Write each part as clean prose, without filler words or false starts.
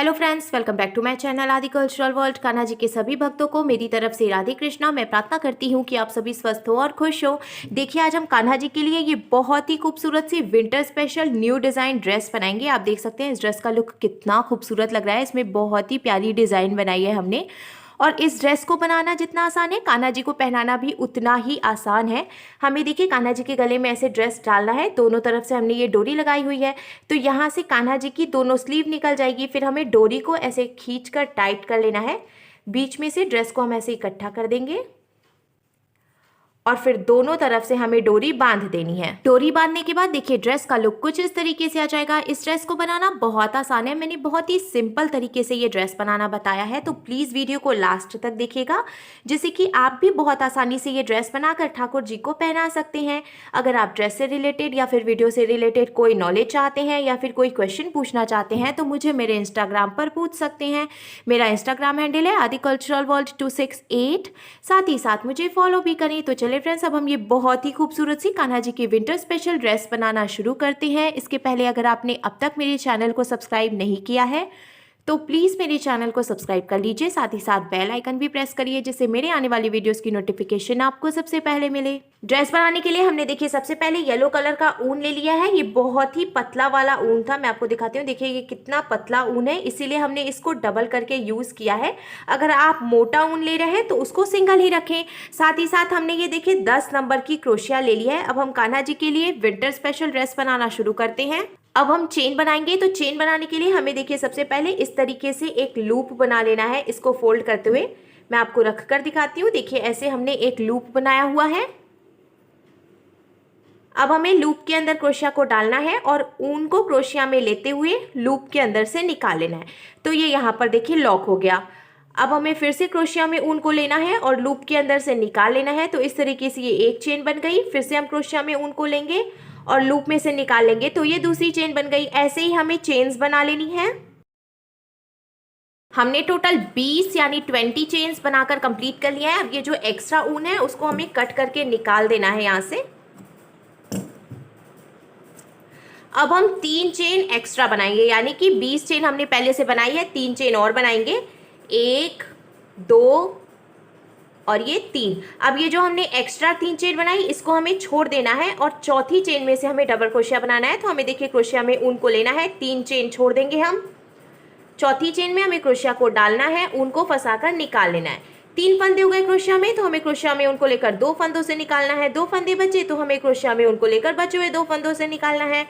Hello friends, welcome back to my channel Aadi cultural world. Kanha ji के सभी भक्तों को मेरी तरफ से राधे कृष्णा। मैं प्रार्थना करती हूँ कि आप सभी स्वस्थ हो और खुश हो। देखिए, आज हम कान्हा जी के लिए ये बहुत ही खूबसूरत सी winter special new design dress बनाएंगे। आप देख सकते हैं इस ड्रेस का लुक कितना खूबसूरत लग रहा है। इसमें बहुत ही प्यारी डिज़ाइन बनाई है हमने, और इस ड्रेस को बनाना जितना आसान है, कान्हा जी को पहनाना भी उतना ही आसान है। हमें देखिए कान्हा जी के गले में ऐसे ड्रेस डालना है, दोनों तरफ से हमने ये डोरी लगाई हुई है, तो यहाँ से कान्हा जी की दोनों स्लीव निकल जाएगी। फिर हमें डोरी को ऐसे खींच कर टाइट कर लेना है, बीच में से ड्रेस को हम ऐसे इकट्ठा कर देंगे और फिर दोनों तरफ से हमें डोरी बांध देनी है। डोरी बांधने के बाद देखिए ड्रेस का लुक कुछ इस तरीके से आ जाएगा। इस ड्रेस को बनाना बहुत आसान है, मैंने बहुत ही सिंपल तरीके से ये ड्रेस बनाना बताया है, तो प्लीज़ वीडियो को लास्ट तक देखिएगा, जिससे कि आप भी बहुत आसानी से ये ड्रेस बनाकर ठाकुर जी को पहना सकते हैं। अगर आप ड्रेस से रिलेटेड या फिर वीडियो से रिलेटेड कोई नॉलेज चाहते हैं या फिर कोई क्वेश्चन पूछना चाहते हैं तो मुझे मेरे इंस्टाग्राम पर पूछ सकते हैं। मेरा इंस्टाग्राम हैंडल है आदि कल्चरल वर्ल्ड 268। साथ ही साथ मुझे फॉलो भी करें। तो चलिए फ्रेंड्स, अब हम ये बहुत ही खूबसूरत सी कान्हा जी की विंटर स्पेशल ड्रेस बनाना शुरू करते हैं। इसके पहले अगर आपने अब तक मेरे चैनल को सब्सक्राइब नहीं किया है तो प्लीज़ मेरे चैनल को सब्सक्राइब कर लीजिए, साथ ही साथ बेल आइकन भी प्रेस करिए, जिससे मेरे आने वाली वीडियोस की नोटिफिकेशन आपको सबसे पहले मिले। ड्रेस बनाने के लिए हमने देखिए सबसे पहले येलो कलर का ऊन ले लिया है। ये बहुत ही पतला वाला ऊन था, मैं आपको दिखाती हूँ। देखिए ये कितना पतला ऊन है, इसीलिए हमने इसको डबल करके यूज़ किया है। अगर आप मोटा ऊन ले रहे हैं तो उसको सिंगल ही रखें। साथ ही साथ हमने ये देखिए 10 नंबर की क्रोशिया ले लिया है। अब हम कान्हा जी के लिए विंटर स्पेशल ड्रेस बनाना शुरू करते हैं। अब हम चेन बनाएंगे, तो चेन बनाने के लिए हमें देखिए सबसे पहले इस तरीके से एक लूप बना लेना है। इसको फोल्ड करते हुए मैं आपको रख कर दिखाती हूँ। देखिए ऐसे हमने एक लूप बनाया हुआ है। अब हमें लूप के अंदर क्रोशिया को डालना है और ऊन को क्रोशिया में लेते हुए लूप के अंदर से निकाल लेना है। तो ये यहाँ पर देखिए लॉक हो गया। अब हमें फिर से क्रोशिया में ऊन को लेना है और लूप के अंदर से निकाल लेना है। तो इस तरीके से ये एक चेन बन गई। फिर से हम क्रोशिया में ऊन को लेंगे और लूप में से निकाल लेंगे, तो ये दूसरी चेन बन गई। ऐसे ही हमें चेन्स बना लेनी है। हमने टोटल 20 यानी 20 चेन्स बनाकर कंप्लीट कर लिया है। अब ये जो एक्स्ट्रा ऊन है उसको हमें कट करके निकाल देना है यहाँ से। अब हम 3 चेन एक्स्ट्रा बनाएंगे, यानी कि 20 चेन हमने पहले से बनाई है, 3 चेन और बनाएंगे। 1 2 और ये 3। अब ये जो हमने एक्स्ट्रा 3 चेन बनाई इसको हमें छोड़ देना है और चौथी चेन में से हमें डबल क्रोशिया बनाना है। तो हमें देखिए क्रोशिया में ऊन को लेना है, 3 चेन छोड़ देंगे हम। चौथी चेन में हमें क्रोशिया को डालना है, ऊन को फंसाकर निकाल लेना है। 3 फंदे हो गए क्रोशिया में, तो हमें क्रोशिया में ऊन को लेकर 2 फंदों से निकालना है। 2 फंदे बचे तो हमें क्रोशिया में ऊन को लेकर बचे हुए 2 फंदों से निकालना है।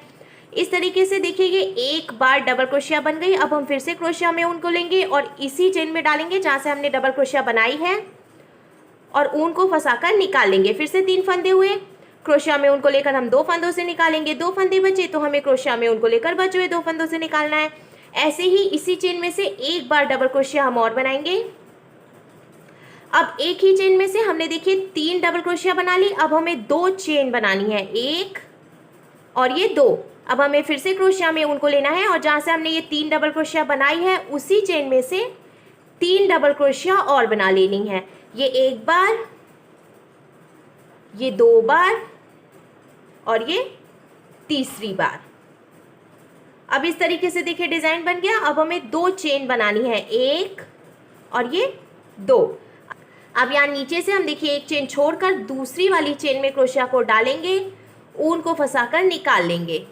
इस तरीके से देखिए ये एक बार डबल क्रोशिया बन गई। अब हम फिर से क्रोशिया में ऊन को लेंगे और इसी चेन में डालेंगे जहाँ से हमने डबल क्रोशिया बनाई है और ऊन को फंसाकर निकाल लेंगे। फिर से 3 फंदे हुए, क्रोशिया में ऊन को लेकर हम 2 फंदों से निकालेंगे। 2 फंदे बचे तो हमें क्रोशिया में ऊन को लेकर बचे हुए 2 फंदों से निकालना है। ऐसे ही इसी चेन में से एक बार डबल क्रोशिया हम और बनाएंगे। अब एक ही चेन में से हमने देखिए 3 डबल क्रोशिया बना ली। अब हमें 2 चेन बनानी है, 1 और ये 2। अब हमें फिर से क्रोशिया में ऊन को लेना है और जहाँ से हमने ये 3 डबल क्रोशिया बनाई है उसी चेन में से 3 डबल क्रोशिया और बना लेनी है। ये एक बार, ये 2 बार और ये तीसरी बार। अब इस तरीके से देखिए डिजाइन बन गया। अब हमें 2 चेन बनानी है, 1 और ये 2। अब यहाँ नीचे से हम देखिए एक चेन छोड़कर दूसरी वाली चेन में क्रोशिया को डालेंगे, ऊन को फंसाकर निकाल लेंगे।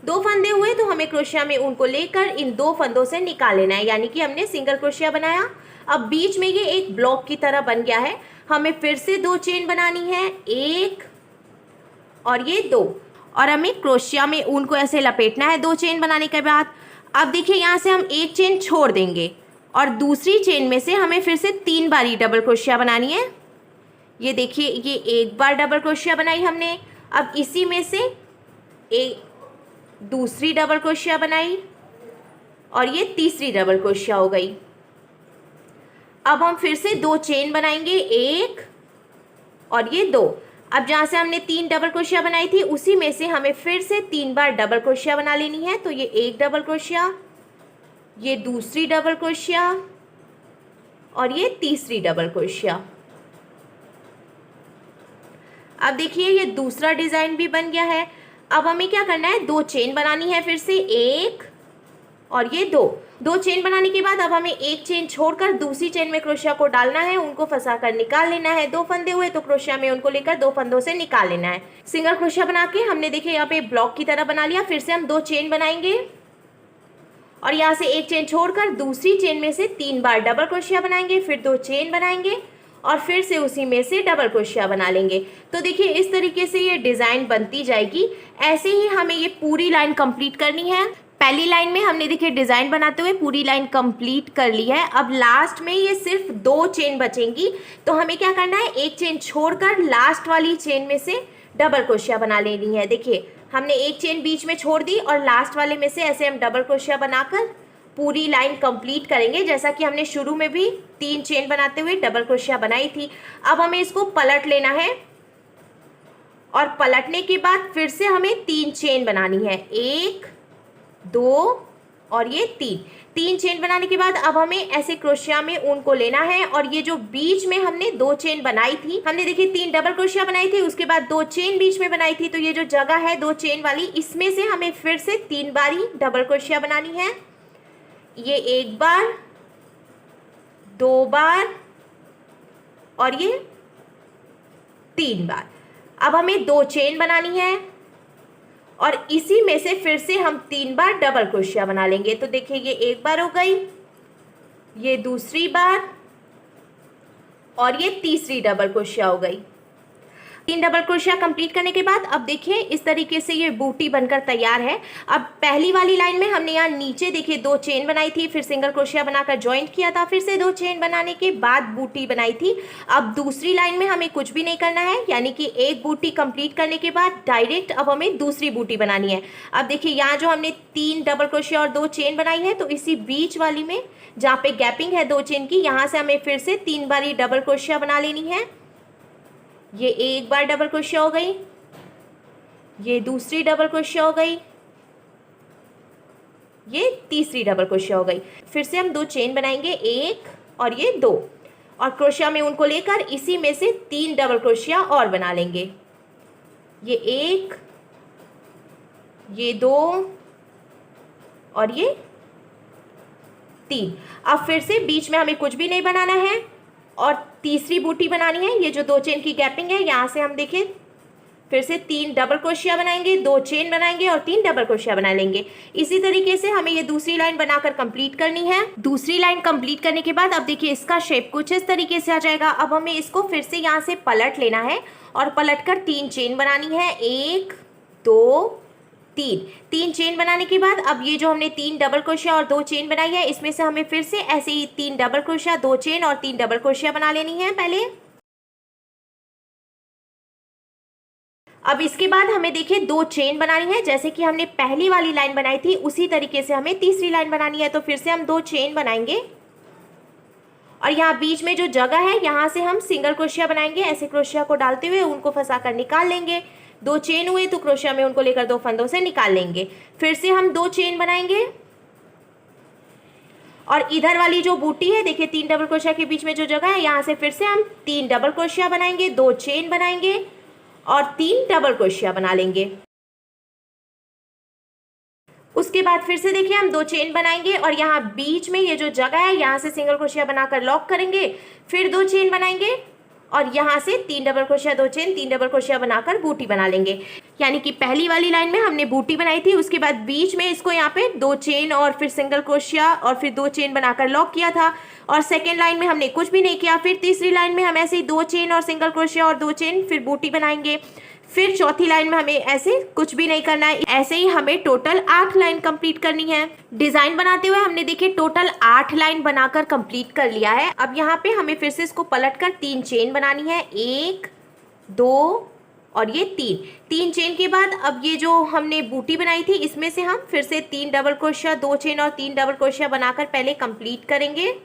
2 फंदे हुए तो हमें क्रोशिया में ऊन को लेकर इन 2 फंदों से निकाल लेना है, यानी कि हमने सिंगल क्रोशिया बनाया। अब बीच में ये एक ब्लॉक की तरह बन गया है। हमें फिर से 2 चेन बनानी है, 1 और ये 2, और हमें क्रोशिया में ऊन को ऐसे लपेटना है 2 चेन बनाने के बाद। अब देखिए यहाँ से हम एक चेन छोड़ देंगे और दूसरी चेन में से हमें फिर से 3 बारी डबल क्रोशिया बनानी है। ये देखिए ये एक बार डबल क्रोशिया बनाई हमने। अब इसी में से एक दूसरी डबल क्रोशिया बनाई और ये तीसरी डबल क्रोशिया हो गई। अब हम फिर से 2 चेन बनाएंगे, 1 और ये 2। अब जहाँ से हमने 3 डबल क्रोशिया बनाई थी उसी में से हमें फिर से 3 बार डबल क्रोशिया बना लेनी है। तो ये एक डबल क्रोशिया, ये दूसरी डबल क्रोशिया और ये तीसरी डबल क्रोशिया। अब देखिए ये दूसरा डिजाइन भी बन गया है। अब हमें क्या करना है, 2 चेन बनानी है, फिर से 1 और ये दो चेन बनाने के बाद अब हमें एक चेन छोड़कर दूसरी चेन में क्रोशिया को डालना है, उनको फंसा कर निकाल लेना है। 2 फंदे हुए तो क्रोशिया में उनको लेकर 2 फंदों से निकाल लेना है। सिंगल क्रोशिया बना के हमने देखिए यहाँ पे ब्लॉक की तरह बना लिया। फिर से हम 2 चेन बनाएंगे और यहाँ से एक चेन छोड़कर दूसरी चेन में से 3 बार डबल क्रोशिया बनाएंगे, फिर 2 चेन बनाएंगे और फिर से उसी में से डबल क्रोशिया बना लेंगे। तो देखिए इस तरीके से ये डिज़ाइन बनती जाएगी। ऐसे ही हमें ये पूरी लाइन कंप्लीट करनी है। पहली लाइन में हमने देखिए डिज़ाइन बनाते हुए पूरी लाइन कंप्लीट कर ली है। अब लास्ट में ये सिर्फ 2 चेन बचेंगी, तो हमें क्या करना है, एक चेन छोड़कर लास्ट वाली चेन में से डबल क्रोशिया बना लेनी है। देखिए हमने एक चेन बीच में छोड़ दी और लास्ट वाले में से ऐसे हम डबल क्रोशिया बनाकर पूरी लाइन कंप्लीट करेंगे, जैसा कि हमने शुरू में भी 3 चेन बनाते हुए डबल क्रोशिया बनाई थी। अब हमें इसको पलट लेना है और पलटने के बाद फिर से हमें 3 चेन बनानी है, 1 2 और ये 3 चेन बनाने के बाद अब हमें ऐसे क्रोशिया में ऊन को लेना है और ये जो बीच में हमने 2 चेन बनाई थी, हमने देखिए 3 डबल क्रोशिया बनाई थी, उसके बाद 2 चेन बीच में बनाई थी, तो ये जो जगह है 2 चेन वाली, इसमें से हमें फिर से 3 बारी डबल क्रोशिया बनानी है। ये 1 बार 2 बार और ये 3 बार। अब हमें 2 चेन बनानी है और इसी में से फिर से हम 3 बार डबल क्रोशिया बना लेंगे। तो देखिए ये 1 बार हो गई, ये दूसरी बार और ये तीसरी डबल क्रोशिया हो गई। 3 डबल क्रोशिया कंप्लीट करने के बाद अब देखिए इस तरीके से ये बूटी बनकर तैयार है। अब पहली वाली लाइन में हमने यहाँ नीचे देखिए 2 चेन बनाई थी, फिर सिंगल क्रोशिया बनाकर ज्वाइंट किया था, फिर से 2 चेन बनाने के बाद बूटी बनाई थी। अब दूसरी लाइन में हमें कुछ भी नहीं करना है, यानी कि एक बूटी कंप्लीट करने के बाद डायरेक्ट अब हमें दूसरी बूटी बनानी है। अब देखिए यहाँ जो हमने 3 डबल क्रोशिया और 2 चेन बनाई है, तो इसी बीच वाली में जहाँ पे गैपिंग है 2 चेन की, यहाँ से हमें फिर से 3 बारी डबल क्रोशिया बना लेनी है। ये 1 बार डबल क्रोशिया हो गई, ये दूसरी डबल क्रोशिया हो गई, ये तीसरी डबल क्रोशिया हो गई। फिर से हम 2 चेन बनाएंगे, 1 और ये 2, और क्रोशिया में उनको लेकर इसी में से 3 डबल क्रोशिया और बना लेंगे। ये 1, ये 2 और ये 3। अब फिर से बीच में हमें कुछ भी नहीं बनाना है और तीसरी बूटी बनानी है। ये जो 2 चेन की गैपिंग है, यहाँ से हम देखिए फिर से 3 डबल क्रोशिया बनाएंगे, 2 चेन बनाएंगे और 3 डबल क्रोशिया बना लेंगे। इसी तरीके से हमें ये दूसरी लाइन बनाकर कंप्लीट करनी है। दूसरी लाइन कंप्लीट करने के बाद अब देखिए इसका शेप कुछ इस तरीके से आ जाएगा। अब हमें इसको फिर से यहाँ से पलट लेना है और पलटकर 3 चेन बनानी है, 1 2 3 चेन बनाने के बाद अब ये जो हमने 3 डबल क्रोशिया और 2 चेन बनाई है, इसमें से हमें फिर से ऐसे ही 3 डबल क्रोशिया, 2 चेन और 3 डबल क्रोशिया बना लेनी है पहले। अब इसके बाद हमें देखिए 2 चेन बनानी है, जैसे कि हमने पहली वाली लाइन बनाई थी उसी तरीके से हमें तीसरी लाइन बनानी है। तो फिर से हम 2 चेन बनाएंगे और यहाँ बीच में जो जगह है यहाँ से हम सिंगल क्रोशिया बनाएंगे। ऐसे क्रोशिया को डालते हुए उनको फंसा कर निकाल लेंगे। 2 चेन हुए तो क्रोशिया में उनको लेकर 2 फंदों से निकाल लेंगे। फिर से हम 2 चेन बनाएंगे और इधर वाली जो बूटी है देखिए 3 डबल क्रोशिया के बीच में जो जगह है यहाँ से फिर से हम 3 डबल क्रोशिया बनाएंगे, 2 चेन बनाएंगे और 3 डबल क्रोशिया बना लेंगे। उसके बाद फिर से देखिए हम 2 चेन बनाएंगे और यहाँ बीच में ये जो जगह है यहाँ से सिंगल क्रोशिया बनाकर लॉक करेंगे, फिर 2 चेन बनाएंगे और यहाँ से 3 double crochet, 2 chain, 3 double crochet बनाकर बूटी बना लेंगे। यानी कि पहली वाली लाइन में हमने बूटी बनाई थी, उसके बाद बीच में इसको यहाँ पे 2 चेन और फिर सिंगल क्रोशिया और फिर 2 चेन बनाकर लॉक किया था, और सेकेंड लाइन में हमने कुछ भी नहीं किया। फिर तीसरी लाइन में हम ऐसे ही 2 चेन और सिंगल क्रोशिया और 2 चेन फिर बूटी बनाएंगे। फिर चौथी लाइन में हमें ऐसे कुछ भी नहीं करना है। ऐसे ही हमें टोटल 8 लाइन कंप्लीट करनी है। डिजाइन बनाते हुए हमने देखिए टोटल 8 लाइन बनाकर कंप्लीट कर लिया है। अब यहाँ पे हमें फिर से इसको पलटकर 3 चेन बनानी है, 1 2 और ये 3 चेन के बाद अब ये जो हमने बूटी बनाई थी इसमें से हम फिर से 3 डबल क्रोशिया, 2 चेन और 3 डबल क्रोशिया बनाकर पहले कंप्लीट करेंगे।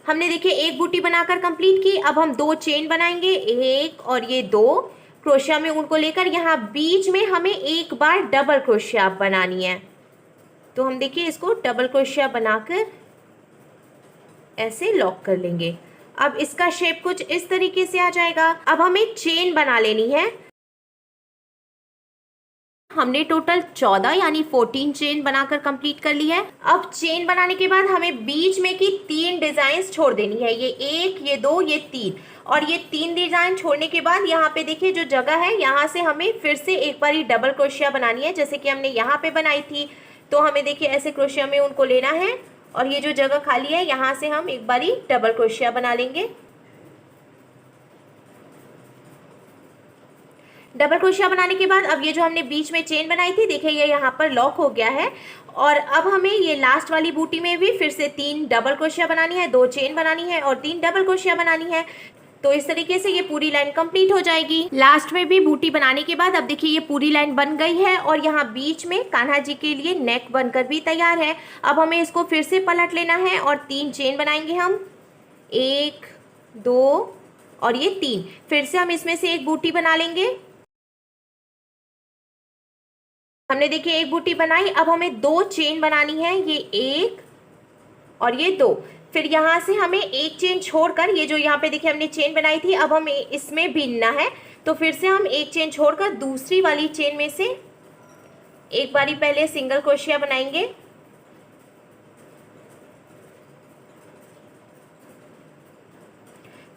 हमने देखिए एक बूटी बनाकर कंप्लीट की। अब हम 2 चेन बनाएंगे, 1 और ये 2 क्रोशिया में उनको लेकर यहाँ बीच में हमें एक बार डबल क्रोशिया बनानी है। तो हम देखिए इसको डबल क्रोशिया बनाकर ऐसे लॉक कर लेंगे। अब इसका शेप कुछ इस तरीके से आ जाएगा। अब हमें चेन बना लेनी है। हमने टोटल 14 यानी 14 चेन बनाकर कंप्लीट कर ली है। अब चेन बनाने के बाद हमें बीच में की 3 डिजाइन छोड़ देनी है, ये 1, ये 2, ये 3। और ये 3 डिजाइन छोड़ने के बाद यहाँ पे देखिए जो जगह है, यहाँ से हमें फिर से एक बार डबल क्रोशिया बनानी है, जैसे कि हमने यहाँ पे बनाई थी। तो हमें देखिए ऐसे क्रोशिया में उनको लेना है और ये जो जगह खाली है यहाँ से हम एक बारी डबल क्रोशिया बना लेंगे। डबल क्रोशिया बनाने के बाद अब ये जो हमने बीच में चेन बनाई थी, देखिए ये यहाँ पर लॉक हो गया है। और अब हमें ये लास्ट वाली बूटी में भी फिर से 3 डबल क्रोशिया बनानी है, 2 चेन बनानी है और 3 डबल क्रोशिया बनानी है। तो इस तरीके से ये पूरी लाइन कंप्लीट हो जाएगी। लास्ट में भी बूटी बनाने के बाद अब देखिए ये पूरी लाइन बन गई है और यहाँ बीच में कान्हा जी के लिए नेक बनकर भी तैयार है। अब हमें इसको फिर से पलट लेना है और 3 चेन बनाएंगे हम, 1, 2 और ये 3। फिर से हम इसमें से एक बूटी बना लेंगे। हमने देखिए एक बूटी बनाई, अब हमें 2 चेन बनानी है, ये 1 और ये 2। फिर यहाँ से हमें एक चेन छोड़कर, ये जो यहाँ पे देखिए हमने चेन बनाई थी, अब हमें इसमें भिनना है। तो फिर से हम एक चेन छोड़कर दूसरी वाली चेन में से एक बारी पहले सिंगल क्रोशिया बनाएंगे,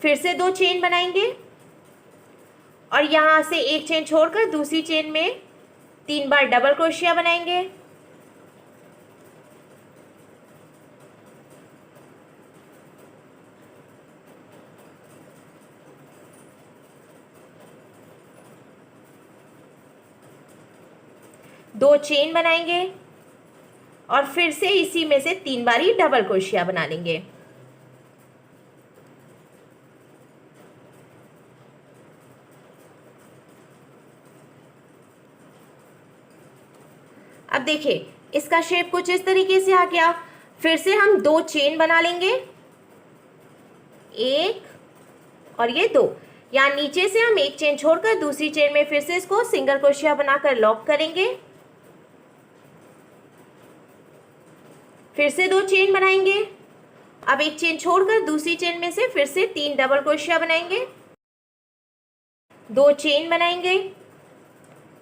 फिर से 2 चेन बनाएंगे और यहाँ से एक चेन छोड़कर दूसरी चेन में 3 बार डबल क्रोशिया बनाएंगे। दो चेन बनाएंगे और फिर से इसी में से 3 बारी डबल क्रोशिया बना लेंगे। अब देखिए इसका शेप कुछ इस तरीके से आ गया। फिर से हम 2 चेन बना लेंगे, 1 और ये 2। यहाँ नीचे से हम एक चेन छोड़कर दूसरी चेन में फिर से इसको सिंगल क्रोशिया बनाकर लॉक करेंगे। फिर से 2 चेन बनाएंगे। अब एक चेन छोड़कर दूसरी चेन में से फिर से 3 डबल क्रोशिया बनाएंगे, 2 चेन बनाएंगे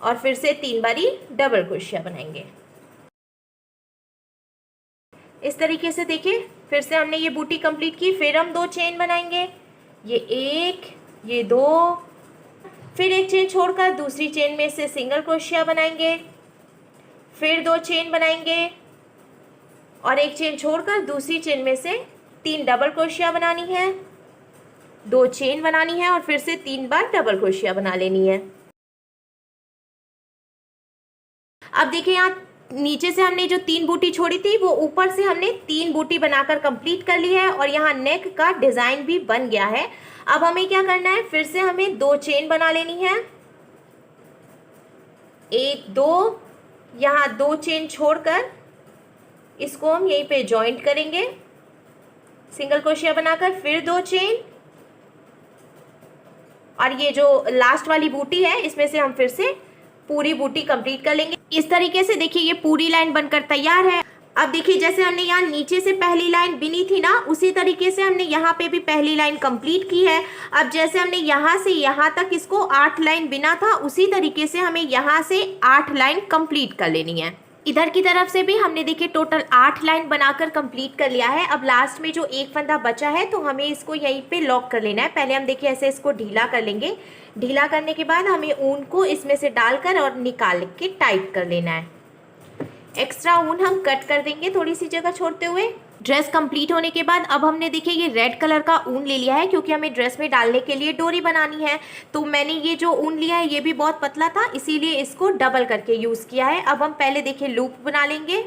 और फिर से 3 बारी डबल क्रोशिया बनाएंगे। इस तरीके से देखिए फिर से हमने ये बूटी कंप्लीट की। फिर हम 2 चेन बनाएंगे, ये 1, ये 2। फिर एक चेन छोड़कर दूसरी चेन में से सिंगल क्रोशिया बनाएंगे, फिर 2 चेन बनाएंगे और एक चेन छोड़कर दूसरी चेन में से 3 डबल क्रोशिया बनानी है, 2 चेन बनानी है और फिर से 3 बार डबल क्रोशिया बना लेनी है। अब देखिए यहाँ नीचे से हमने जो 3 बूटी छोड़ी थी वो ऊपर से हमने 3 बूटी बनाकर कंप्लीट कर ली है और यहाँ नेक का डिजाइन भी बन गया है। अब हमें क्या करना है, फिर से हमें 2 चेन बना लेनी है, 1, 2। यहाँ 2 चेन छोड़कर इसको हम यहीं पे जॉइंट करेंगे सिंगल क्रोशिया बनाकर, फिर 2 चेन और ये जो लास्ट वाली बूटी है इसमें से हम फिर से पूरी बूटी कंप्लीट कर लेंगे। इस तरीके से देखिए ये पूरी लाइन बनकर तैयार है। अब देखिए जैसे हमने यहाँ नीचे से पहली लाइन बिनी थी ना, उसी तरीके से हमने यहाँ पे भी पहली लाइन कंप्लीट की है। अब जैसे हमने यहाँ से यहाँ तक इसको 8 लाइन बिना था, उसी तरीके से हमें यहाँ से 8 लाइन कंप्लीट कर लेनी है। इधर की तरफ से भी हमने देखिए टोटल 8 लाइन बनाकर कंप्लीट कर लिया है। अब लास्ट में जो एक फंदा बचा है तो हमें इसको यहीं पे लॉक कर लेना है। पहले हम देखिए ऐसे इसको ढीला कर लेंगे। ढीला करने के बाद हमें ऊन को इसमें से डालकर और निकाल के टाइट कर लेना है। एक्स्ट्रा ऊन हम कट कर देंगे थोड़ी सी जगह छोड़ते हुए। ड्रेस कंप्लीट होने के बाद अब हमने देखिए ये रेड कलर का ऊन ले लिया है, क्योंकि हमें ड्रेस में डालने के लिए डोरी बनानी है। तो मैंने ये जो ऊन लिया है ये भी बहुत पतला था, इसीलिए इसको डबल करके यूज़ किया है। अब हम पहले देखिए लूप बना लेंगे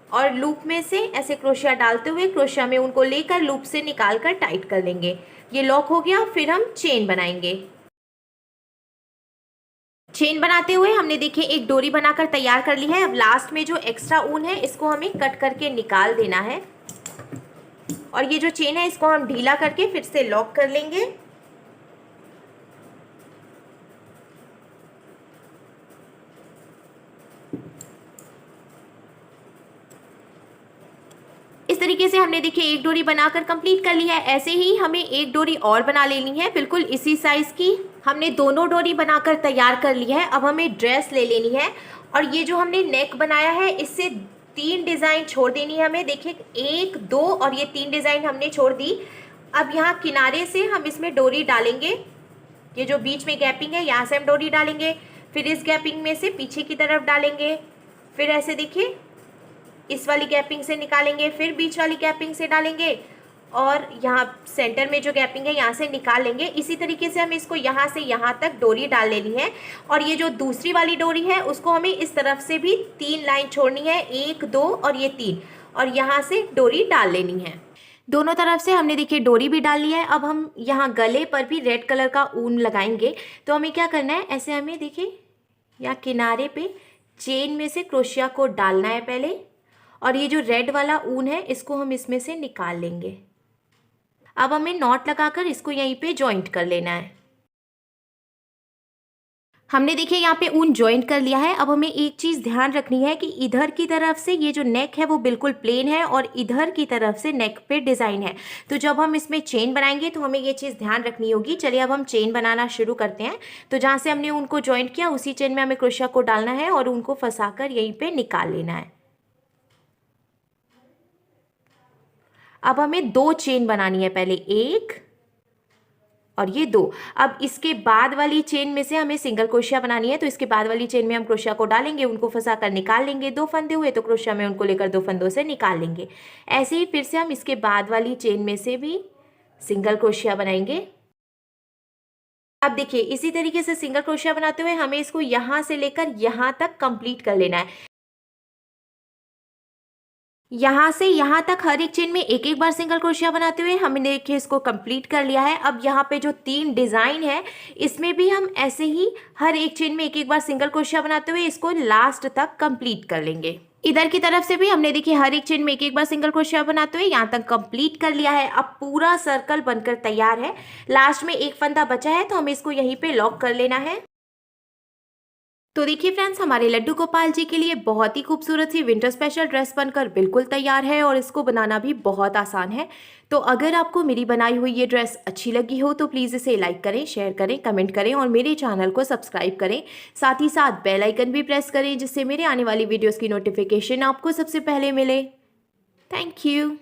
और लूप में से ऐसे क्रोशिया डालते हुए क्रोशिया में उनको लेकर लूप से निकाल कर टाइट कर लेंगे। ये लॉक हो गया। फिर हम चेन बनाएंगे। चेन बनाते हुए हमने देखिए एक डोरी बनाकर तैयार कर ली है। अब लास्ट में जो एक्स्ट्रा ऊन है इसको हमें कट करके निकाल देना है और ये जो चेन है इसको हम ढीला करके फिर से लॉक कर लेंगे। इस तरीके से हमने देखिए एक डोरी बनाकर कंप्लीट कर ली है। ऐसे ही हमें एक डोरी और बना लेनी है बिल्कुल इसी साइज की। हमने दोनों डोरी बनाकर तैयार कर ली है। अब हमें ड्रेस ले लेनी है और ये जो हमने नेक बनाया है इससे 3 डिज़ाइन छोड़ देनी है हमें। देखिए 1, 2 और ये 3 डिज़ाइन हमने छोड़ दी। अब यहाँ किनारे से हम इसमें डोरी डालेंगे। ये जो बीच में गैपिंग है यहाँ से हम डोरी डालेंगे, फिर इस गैपिंग में से पीछे की तरफ डालेंगे, फिर ऐसे देखिए इस वाली गैपिंग से निकालेंगे, फिर बीच वाली गैपिंग से डालेंगे और यहाँ सेंटर में जो गैपिंग है यहाँ से निकाल लेंगे। इसी तरीके से हमें इसको यहाँ से यहाँ तक डोरी डाल लेनी है। और ये जो दूसरी वाली डोरी है उसको हमें इस तरफ से भी 3 लाइन छोड़नी है, 1, 2 और ये 3, और यहाँ से डोरी डाल लेनी है। दोनों तरफ से हमने देखिए डोरी भी डाल ली है। अब हम यहाँ गले पर भी रेड कलर का ऊन लगाएंगे। तो हमें क्या करना है, ऐसे हमें देखिए यहाँ किनारे पे चेन में से क्रोशिया को डालना है पहले, और ये जो रेड वाला ऊन है इसको हम इसमें से निकाल लेंगे। अब हमें नॉट लगाकर इसको यहीं पे जॉइंट कर लेना है। हमने देखिए यहाँ पे ऊन जॉइंट कर लिया है। अब हमें एक चीज़ ध्यान रखनी है कि इधर की तरफ से ये जो नेक है वो बिल्कुल प्लेन है और इधर की तरफ से नेक पे डिज़ाइन है। तो जब हम इसमें चेन बनाएंगे तो हमें ये चीज़ ध्यान रखनी होगी। चलिए अब हम चेन बनाना शुरू करते हैं। तो जहाँ से हमने ऊन को जॉइंट किया उसी चेन में हमें क्रोशिया को डालना है और ऊन को फंसाकर यहीं पर निकाल लेना है। अब हमें 2 चेन बनानी है, पहले 1 और ये 2। अब इसके बाद वाली चेन में से हमें सिंगल क्रोशिया बनानी है। तो इसके बाद वाली चेन में हम क्रोशिया को डालेंगे, उनको फंसाकर निकाल लेंगे। 2 फंदे हुए तो क्रोशिया में उनको लेकर 2 फंदों से निकाल लेंगे। ऐसे ही फिर से हम इसके बाद वाली चेन में से भी सिंगल क्रोशिया बनाएंगे। अब देखिए इसी तरीके से सिंगल क्रोशिया बनाते हुए हमें इसको यहाँ से लेकर यहाँ तक कंप्लीट कर लेना है। यहाँ से यहाँ तक हर एक चेन में एक एक बार सिंगल क्रोशिया बनाते हुए हमने देखिए इसको कंप्लीट कर लिया है। अब यहाँ पे जो 3 डिज़ाइन है इसमें भी हम ऐसे ही हर एक चेन में एक एक बार सिंगल क्रोशिया बनाते हुए इसको लास्ट तक कंप्लीट कर लेंगे। इधर की तरफ से भी हमने देखिए हर एक चेन में एक एक बार सिंगल क्रोशिया बनाते हुए यहाँ तक कंप्लीट कर लिया है। अब पूरा सर्कल बनकर तैयार है। लास्ट में एक फंदा बचा है तो हमें इसको यहीं पे लॉक कर लेना है। तो देखिए फ्रेंड्स, हमारे लड्डू गोपाल जी के लिए बहुत ही खूबसूरत सी विंटर स्पेशल ड्रेस बनकर बिल्कुल तैयार है और इसको बनाना भी बहुत आसान है। तो अगर आपको मेरी बनाई हुई ये ड्रेस अच्छी लगी हो तो प्लीज़ इसे लाइक करें, शेयर करें, कमेंट करें और मेरे चैनल को सब्सक्राइब करें। साथ ही साथ बेल आइकन भी प्रेस करें जिससे मेरे आने वाली वीडियोज़ की नोटिफिकेशन आपको सबसे पहले मिले। Thank you.